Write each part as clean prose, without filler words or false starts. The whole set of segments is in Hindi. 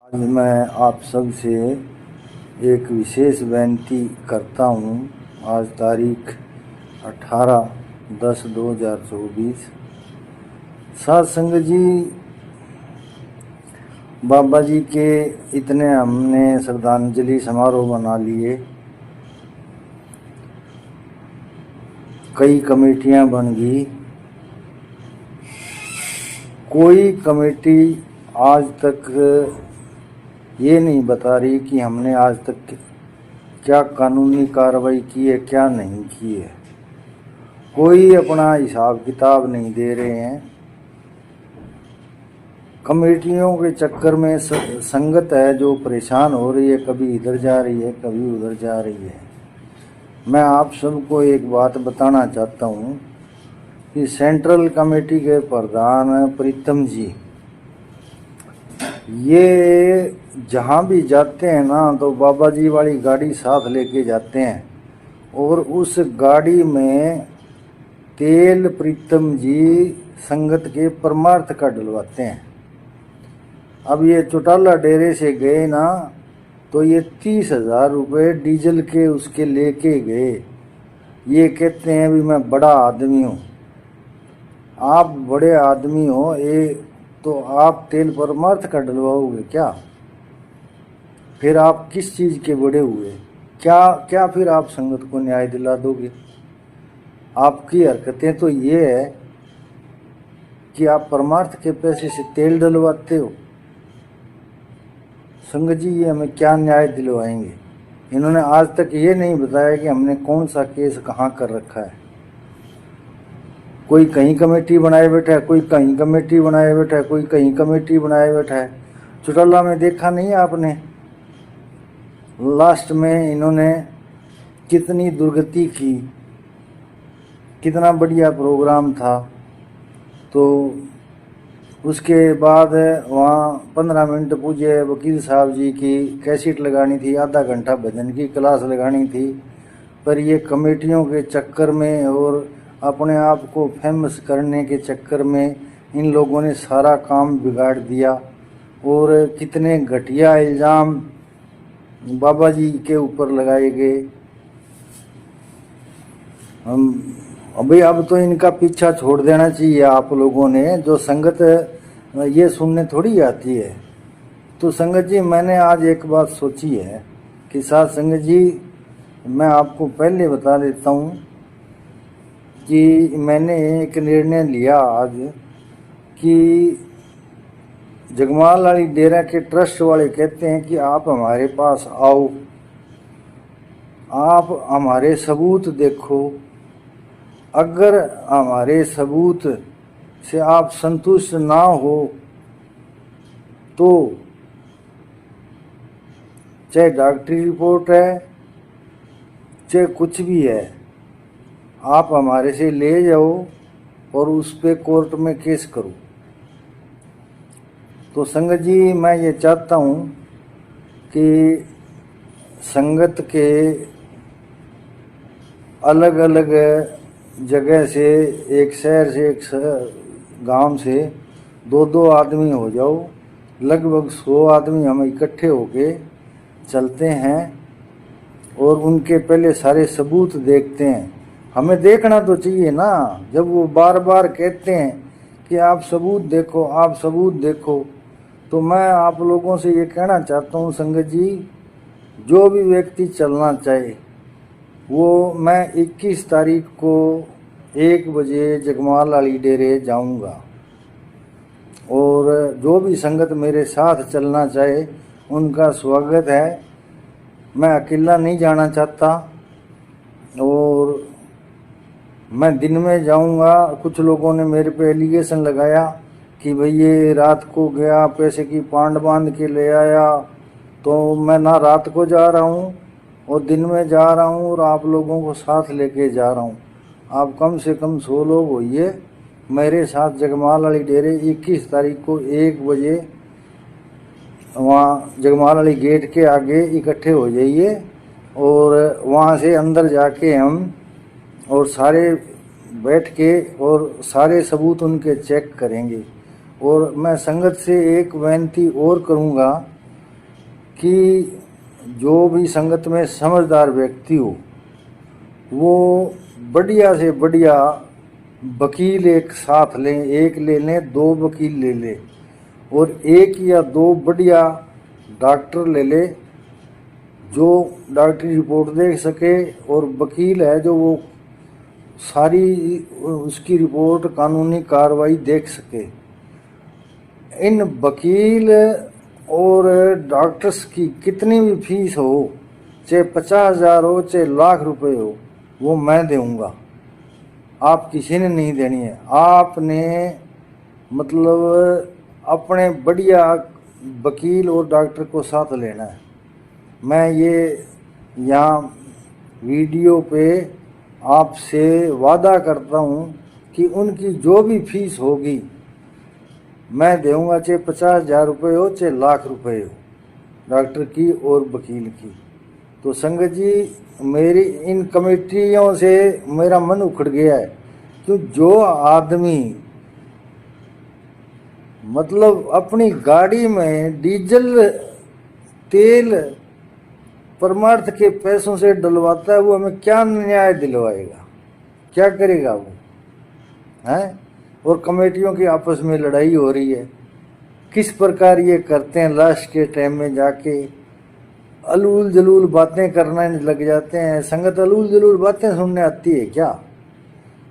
आज मैं आप सब से एक विशेष बेनती करता हूँ। आज तारीख 18/10/2024। साध संगत जी, बाबा जी के इतने हमने श्रद्धांजलि समारोह बना लिए, कई कमेटियाँ बन गई। कोई कमेटी आज तक ये नहीं बता रही कि हमने आज तक क्या कानूनी कार्रवाई की है, क्या नहीं की है। कोई अपना हिसाब किताब नहीं दे रहे हैं। कमेटियों के चक्कर में संगत है जो परेशान हो रही है, कभी इधर जा रही है, कभी उधर जा रही है। मैं आप सबको एक बात बताना चाहता हूँ कि सेंट्रल कमेटी के प्रधान प्रीतम जी, ये जहाँ भी जाते हैं ना तो बाबा जी वाली गाड़ी साथ लेके जाते हैं और उस गाड़ी में तेल प्रीतम जी संगत के परमार्थ का डलवाते हैं। अब ये चौटाला डेरे से गए ना तो ये 30,000 रुपये डीजल के उसके लेके गए। ये कहते हैं भी मैं बड़ा आदमी हूँ। आप बड़े आदमी हो तो आप तेल परमार्थ का डलवाओगे क्या? फिर आप किस चीज़ के बड़े हुए? क्या फिर आप संगत को न्याय दिला दोगे? आपकी हरकतें तो ये है कि आप परमार्थ के पैसे से तेल डलवाते हो। संगत जी, ये हमें क्या न्याय दिलवाएंगे? इन्होंने आज तक ये नहीं बताया कि हमने कौन सा केस कहाँ कर रखा है। कोई कहीं कमेटी बनाए बैठा है, कोई कहीं कमेटी बनाए बैठा है, कोई कहीं कमेटी बनाए बैठा है। चौटाला में देखा नहीं आपने? लास्ट में इन्होंने कितनी दुर्गति की, कितना बढ़िया प्रोग्राम था। तो उसके बाद वहाँ 15 मिनट पूजे वकील साहब जी की कैसेट लगानी थी, आधा घंटा भजन की क्लास लगानी थी। पर ये कमेटियों के चक्कर में और अपने आप को फेमस करने के चक्कर में इन लोगों ने सारा काम बिगाड़ दिया और कितने घटिया इल्ज़ाम बाबा जी के ऊपर लगाए गए। अब तो इनका पीछा छोड़ देना चाहिए आप लोगों ने। जो संगत ये सुनने थोड़ी आती है। तो संगत जी, मैंने आज एक बात सोची है कि साथ संगत जी, मैं आपको पहले बता देता हूँ कि मैंने एक निर्णय लिया आज कि जगमाल वाली डेरा के ट्रस्ट वाले कहते हैं कि आप हमारे पास आओ, आप हमारे सबूत देखो। अगर हमारे सबूत से आप संतुष्ट ना हो तो चाहे डॉक्टरी रिपोर्ट है, चाहे कुछ भी है, आप हमारे से ले जाओ और उस पे कोर्ट में केस करो। तो संगत जी, मैं ये चाहता हूँ कि संगत के अलग अलग जगह से, एक शहर से एक गांव से 2-2 आदमी हो जाओ, लगभग 100 आदमी हम इकट्ठे होके चलते हैं और उनके पहले सारे सबूत देखते हैं। हमें देखना तो चाहिए ना। जब वो बार बार कहते हैं कि आप सबूत देखो, आप सबूत देखो, तो मैं आप लोगों से ये कहना चाहता हूँ संगत जी, जो भी व्यक्ति चलना चाहे वो, मैं 21 तारीख को 1 बजे जगमाल वाली डेरे जाऊंगा और जो भी संगत मेरे साथ चलना चाहे उनका स्वागत है। मैं अकेला नहीं जाना चाहता और मैं दिन में जाऊंगा। कुछ लोगों ने मेरे पे एलिगेशन लगाया कि भाई ये रात को गया, पैसे की पांड बांध के ले आया। तो मैं ना रात को जा रहा हूँ और दिन में जा रहा हूँ और आप लोगों को साथ लेके जा रहा हूँ। आप कम से कम 100 लोग होइए मेरे साथ जगमाल वाली डेरे 21 तारीख को 1 बजे वहाँ जगमाल वाली गेट के आगे इकट्ठे हो जाइए और वहाँ से अंदर जाके हम और सारे बैठ के और सारे सबूत उनके चेक करेंगे। और मैं संगत से एक विनती और करूँगा कि जो भी संगत में समझदार व्यक्ति हो वो बढ़िया से बढ़िया वकील एक साथ लें, एक ले लें, 2 वकील ले लें और 1 या 2 बढ़िया डॉक्टर ले ले जो डॉक्टरी रिपोर्ट देख सके, और वकील है जो वो सारी उसकी रिपोर्ट कानूनी कार्रवाई देख सके। इन वकील और डॉक्टर्स की कितनी भी फीस हो, चाहे 50,000 हो, चाहे लाख रुपए हो, वो मैं दूंगा। आप किसी ने नहीं देनी है। आपने मतलब अपने बढ़िया वकील और डॉक्टर को साथ लेना है। मैं ये यहाँ वीडियो पे आपसे वादा करता हूँ कि उनकी जो भी फीस होगी मैं दूंगा, चाहे 50,000 रुपये हो, चाहे लाख रुपए हो, डॉक्टर की और वकील की। तो संगत जी, मेरी इन कमेटियों से मेरा मन उखड़ गया है कि जो आदमी मतलब अपनी गाड़ी में डीजल तेल परमार्थ के पैसों से डलवाता है, वो हमें क्या न्याय दिलवाएगा, क्या करेगा वो है? और कमेटियों की आपस में लड़ाई हो रही है, किस प्रकार ये करते हैं। लास्ट के टाइम में जाके अलूल जलूल बातें करने लग जाते हैं। संगत अलूल जलूल बातें सुनने आती है क्या?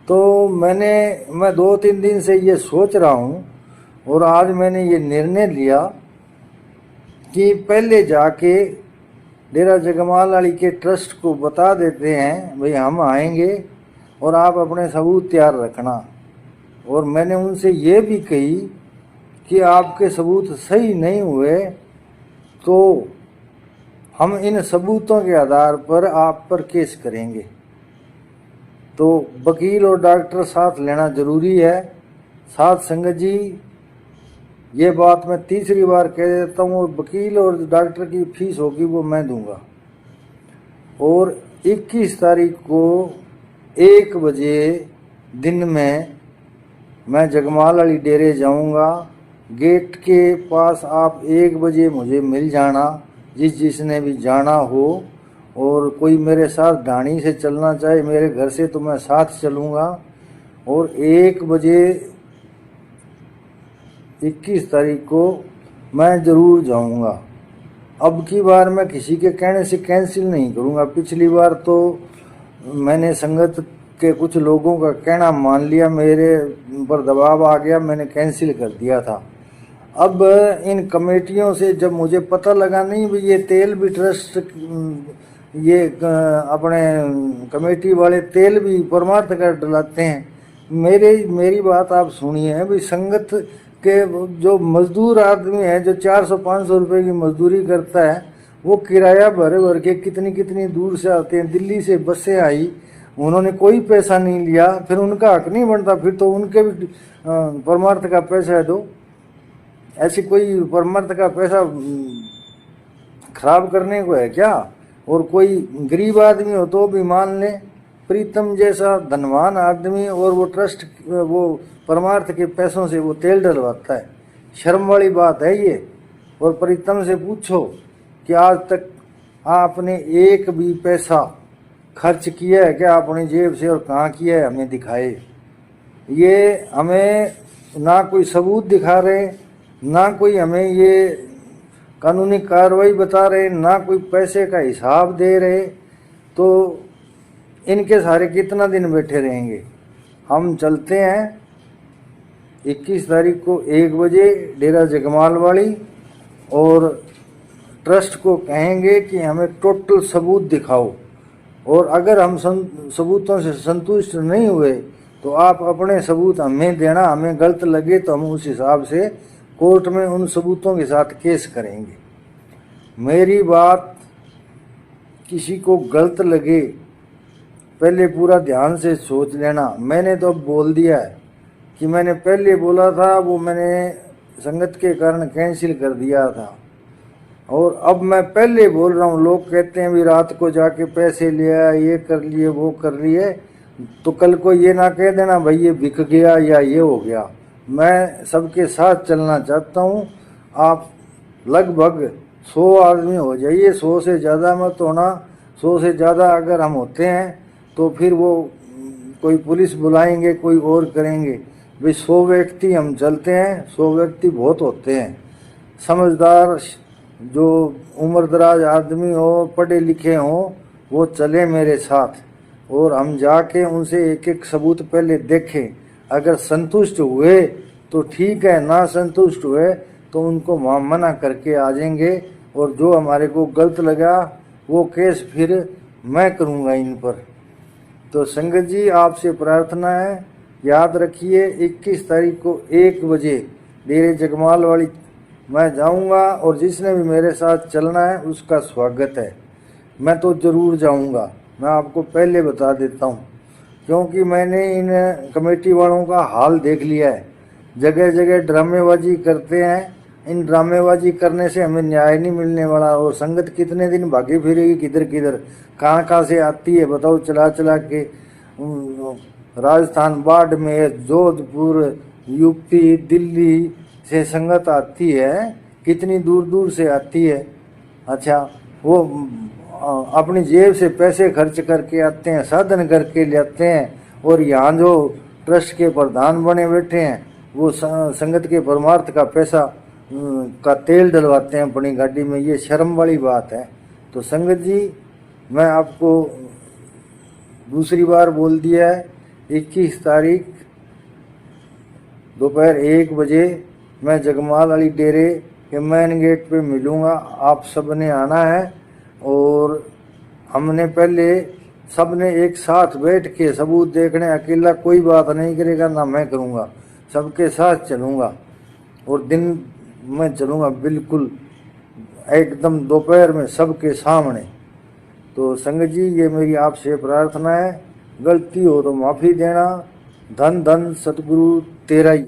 तो मैं 2-3 दिन से ये सोच रहा हूँ और आज मैंने ये निर्णय लिया कि पहले जाके डेरा जगमाल वाली के ट्रस्ट को बता देते हैं, भाई हम आएंगे और आप अपने सबूत तैयार रखना। और मैंने उनसे ये भी कही कि आपके सबूत सही नहीं हुए तो हम इन सबूतों के आधार पर आप पर केस करेंगे। तो वकील और डॉक्टर साथ लेना जरूरी है। साथ संगत जी, ये बात मैं तीसरी बार कह देता हूँ, और वकील और डॉक्टर की फीस होगी वो मैं दूंगा। और 21 तारीख को 1 बजे दिन में मैं जगमाल वाली डेरे जाऊंगा। गेट के पास आप 1 बजे मुझे मिल जाना, जिसने भी जाना हो। और कोई मेरे साथ ढाणी से चलना चाहे मेरे घर से तो मैं साथ चलूँगा। और 1 बजे 21 तारीख को मैं ज़रूर जाऊंगा। अब की बार मैं किसी के कहने से कैंसिल नहीं करूंगा। पिछली बार तो मैंने संगत के कुछ लोगों का कहना मान लिया, मेरे पर दबाव आ गया, मैंने कैंसिल कर दिया था। अब इन कमेटियों से जब मुझे पता लगा नहीं भी ये तेल भी ट्रस्ट, ये अपने कमेटी वाले तेल भी परमार्थ कर डलाते हैं। मेरी बात आप सुनिए भी, संगत के जो मजदूर आदमी है जो 400-500 रुपए की मजदूरी करता है, वो किराया भर भर के कितनी दूर से आते हैं। दिल्ली से बसें आई, उन्होंने कोई पैसा नहीं लिया, फिर उनका हक नहीं बनता, फिर तो उनके भी परमार्थ का पैसा दो। ऐसी कोई परमार्थ का पैसा खराब करने को है क्या? और कोई गरीब आदमी हो तो भी मान ले, प्रीतम जैसा धनवान आदमी और वो ट्रस्ट वो परमार्थ के पैसों से वो तेल डलवाता है। शर्म वाली बात है ये। और प्रीतम से पूछो कि आज तक आपने एक भी पैसा खर्च किया है क्या अपनी जेब से, और कहाँ किया है, हमें दिखाए। ये हमें ना कोई सबूत दिखा रहे, ना कोई हमें ये कानूनी कार्रवाई बता रहे, ना कोई पैसे का हिसाब दे रहे। तो इनके सारे कितना दिन बैठे रहेंगे। हम चलते हैं 21 तारीख को 1 बजे डेरा जगमाल वाली, और ट्रस्ट को कहेंगे कि हमें टोटल सबूत दिखाओ। और अगर हम सबूतों से संतुष्ट नहीं हुए तो आप अपने सबूत हमें देना। हमें गलत लगे तो हम उस हिसाब से कोर्ट में उन सबूतों के साथ केस करेंगे। मेरी बात किसी को गलत लगे, पहले पूरा ध्यान से सोच लेना। मैंने तो अब बोल दिया है कि मैंने पहले बोला था, वो मैंने संगत के कारण कैंसिल कर दिया था। और अब मैं पहले बोल रहा हूँ, लोग कहते हैं भी रात को जाके पैसे लिया, ये कर लिए, वो कर लिए, तो कल को ये ना कह देना भाई ये बिक गया या ये हो गया। मैं सबके साथ चलना चाहता हूँ। आप लगभग 100 आदमी हो जाइए, 100 से ज़्यादा मत होना। 100 से ज़्यादा अगर हम होते हैं तो फिर वो कोई पुलिस बुलाएंगे, कोई और करेंगे। भाई 100 व्यक्ति हम चलते हैं, 100 व्यक्ति बहुत होते हैं। समझदार जो उम्रदराज आदमी हो, पढ़े लिखे हों, वो चले मेरे साथ और हम जाके उनसे एक एक सबूत पहले देखें। अगर संतुष्ट हुए तो ठीक है, ना संतुष्ट हुए तो उनको मना करके आ जाएंगे। और जो हमारे को गलत लगा वो केस फिर मैं करूँगा इन पर। तो संगत जी, आपसे प्रार्थना है, याद रखिए 21 तारीख को 1 बजे डेरे जगमाल वाली मैं जाऊंगा और जिसने भी मेरे साथ चलना है उसका स्वागत है। मैं तो ज़रूर जाऊंगा, मैं आपको पहले बता देता हूं, क्योंकि मैंने इन कमेटी वालों का हाल देख लिया है। जगह जगह ड्रामेबाजी करते हैं। इन ड्रामेबाजी करने से हमें न्याय नहीं मिलने वाला। और संगत कितने दिन भागी फिरेगी किधर किधर, कहाँ कहाँ से आती है बताओ, चला चला के राजस्थान, बाड़मेर, जोधपुर, यूपी, दिल्ली से संगत आती है, कितनी दूर दूर से आती है। अच्छा, वो अपनी जेब से पैसे खर्च करके आते हैं, साधन करके ले आते हैं। और यहाँ जो ट्रस्ट के प्रधान बने बैठे हैं वो संगत के परमार्थ का पैसा का तेल डलवाते हैं अपनी गाड़ी में। ये शर्म वाली बात है। तो संगत जी, मैं आपको दूसरी बार बोल दिया है, 21 तारीख दोपहर 1 बजे मैं जगमाल वाली डेरे के मेन गेट पे मिलूँगा। आप सब ने आना है। और हमने पहले सब ने एक साथ बैठ के सबूत देखने, अकेला कोई बात नहीं करेगा, ना मैं करूँगा, सबके साथ चलूँगा। और दिन में चलूँगा बिल्कुल एकदम दोपहर में सबके सामने। तो संगत जी, ये मेरी आपसे प्रार्थना है, गलती हो तो माफ़ी देना। धन धन सतगुरु तेरा ही।